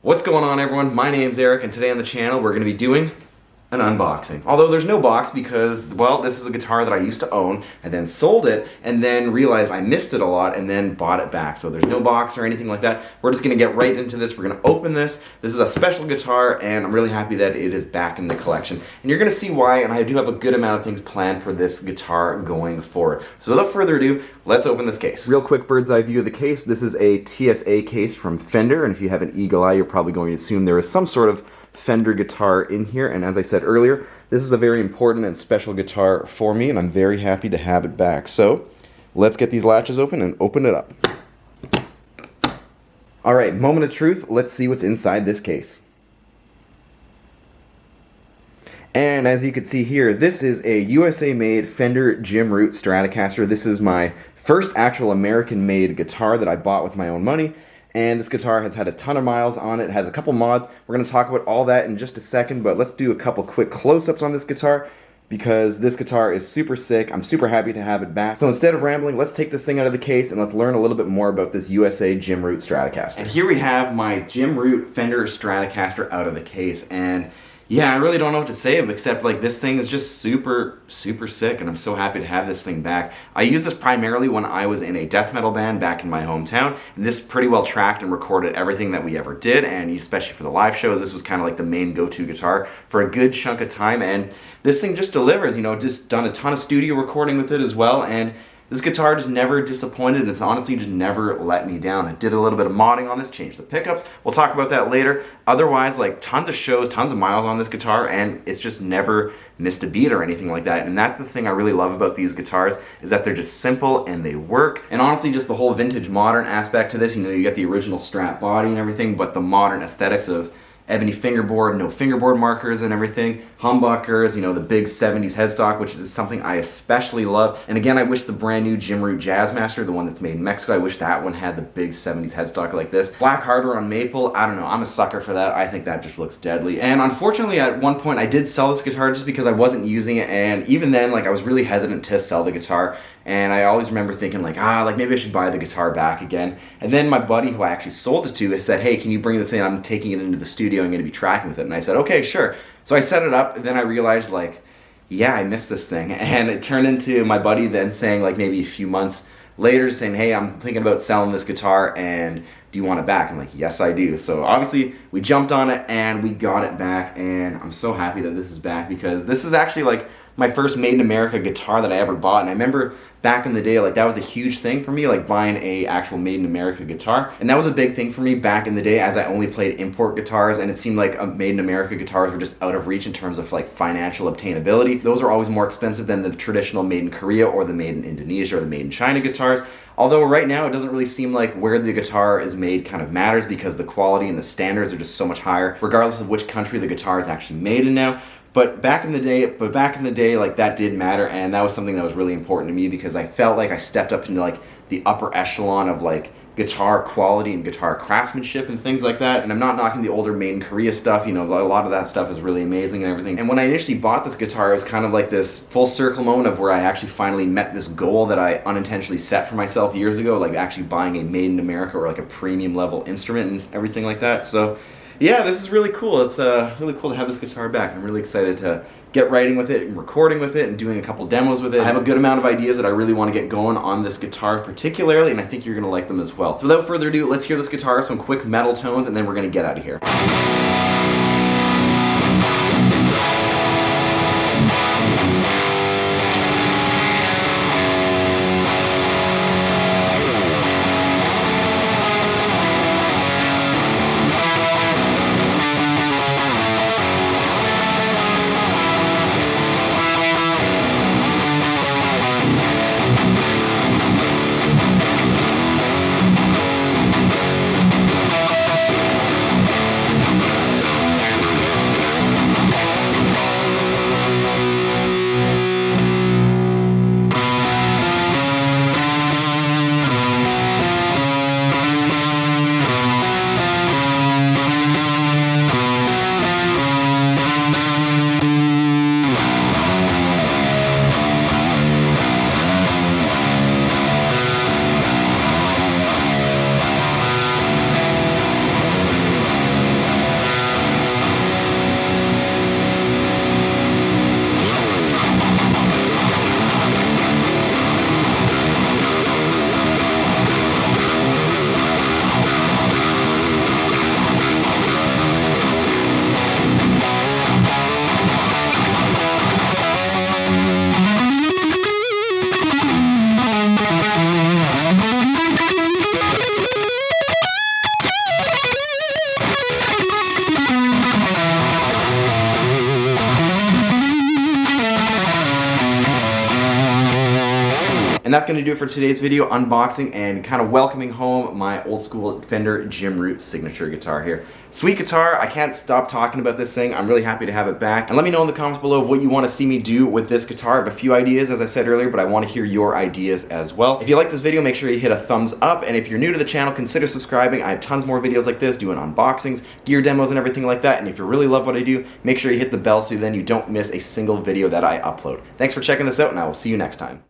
What's going on, everyone? My name's Eric, and today on the channel we're going to be doing an unboxing. Although there's no box because, well, this is a guitar that I used to own and then sold it and then realized I missed it a lot and then bought it back. So there's no box or anything like that. We're just going to get right into this. We're going to open this. This is a special guitar and I'm really happy that it is back in the collection. And you're going to see why, and I do have a good amount of things planned for this guitar going forward. So without further ado, let's open this case. Real quick bird's eye view of the case. This is a TSA case from Fender, and if you have an eagle eye, you're probably going to assume there is some sort of Fender guitar in here, and as I said earlier, this is a very important and special guitar for me, and I'm very happy to have it back. So let's get these latches open and open it up. Alright, moment of truth, let's see what's inside this case. And as you can see here, this is a USA-made Fender Jim Root Stratocaster. This is my first actual American-made guitar that I bought with my own money. And this guitar has had a ton of miles on it. It has a couple mods. We're going to talk about all that in just a second, but let's do a couple quick close-ups on this guitar because this guitar is super sick. I'm super happy to have it back. So instead of rambling, let's take this thing out of the case and let's learn a little bit more about this USA Jim Root Stratocaster. And here we have my Jim Root Fender Stratocaster out of the case, and yeah, I really don't know what to say except like this thing is just super sick, and I'm so happy to have this thing back. I used this primarily when I was in a death metal band back in my hometown, and this pretty well tracked and recorded everything that we ever did, and especially for the live shows, this was kind of like the main go-to guitar for a good chunk of time, and this thing just delivers, you know, just done a ton of studio recording with it as well, and this guitar just never disappointed, and it's honestly just never let me down. I did a little bit of modding on this, changed the pickups. We'll talk about that later. Otherwise, like tons of shows, tons of miles on this guitar, and it's just never missed a beat or anything like that. And that's the thing I really love about these guitars, is that they're just simple and they work. And honestly, just the whole vintage modern aspect to this, you know, you get the original Strat body and everything, but the modern aesthetics of ebony fingerboard, no fingerboard markers and everything, humbuckers, you know, the big 70s headstock, which is something I especially love. And again, I wish the brand new Jim Root Jazzmaster, the one that's made in Mexico, I wish that one had the big 70s headstock like this. Black hardware on maple, I don't know, I'm a sucker for that. I think that just looks deadly. And unfortunately, at one point, I did sell this guitar just because I wasn't using it, and even then, like, I was really hesitant to sell the guitar. And I always remember thinking like, maybe I should buy the guitar back again. And then my buddy who I actually sold it to said, hey, can you bring this in? I'm taking it into the studio. I'm going to be tracking with it. And I said, okay, sure. So I set it up, and then I realized like, yeah, I missed this thing. And it turned into my buddy then saying like maybe a few months later saying, hey, I'm thinking about selling this guitar and do you want it back? I'm like, yes, I do. So obviously we jumped on it and we got it back, and I'm so happy that this is back because this is actually like my first Made in America guitar that I ever bought. And I remember back in the day, like that was a huge thing for me, like buying a actual Made in America guitar. And that was a big thing for me back in the day, as I only played import guitars, and it seemed like Made in America guitars were just out of reach in terms of like financial obtainability. Those are always more expensive than the traditional Made in Korea or the Made in Indonesia or the Made in China guitars. Although right now it doesn't really seem like where the guitar is made kind of matters, because the quality and the standards are just so much higher, regardless of which country the guitar is actually made in now. But back in the day, like that did matter, and that was something that was really important to me because I felt like I stepped up into like the upper echelon of like guitar quality and guitar craftsmanship and things like that. And I'm not knocking the older Made in Korea stuff, you know, a lot of that stuff is really amazing and everything. And when I initially bought this guitar, it was kind of like this full circle moment of where I actually finally met this goal that I unintentionally set for myself years ago, like actually buying a Made in America or like a premium level instrument and everything like that. So yeah, this is really cool. It's really cool to have this guitar back. I'm really excited to get writing with it and recording with it and doing a couple demos with it. I have a good amount of ideas that I really want to get going on this guitar particularly, and I think you're going to like them as well. So without further ado, let's hear this guitar, some quick metal tones, and then we're going to get out of here. And that's going to do it for today's video, unboxing and kind of welcoming home my old school Fender Jim Root signature guitar here. Sweet guitar, I can't stop talking about this thing. I'm really happy to have it back. And let me know in the comments below what you want to see me do with this guitar. I have a few ideas, as I said earlier, but I want to hear your ideas as well. If you like this video, make sure you hit a thumbs up. And if you're new to the channel, consider subscribing. I have tons more videos like this, doing unboxings, gear demos, and everything like that. And if you really love what I do, make sure you hit the bell so then you don't miss a single video that I upload. Thanks for checking this out, and I will see you next time.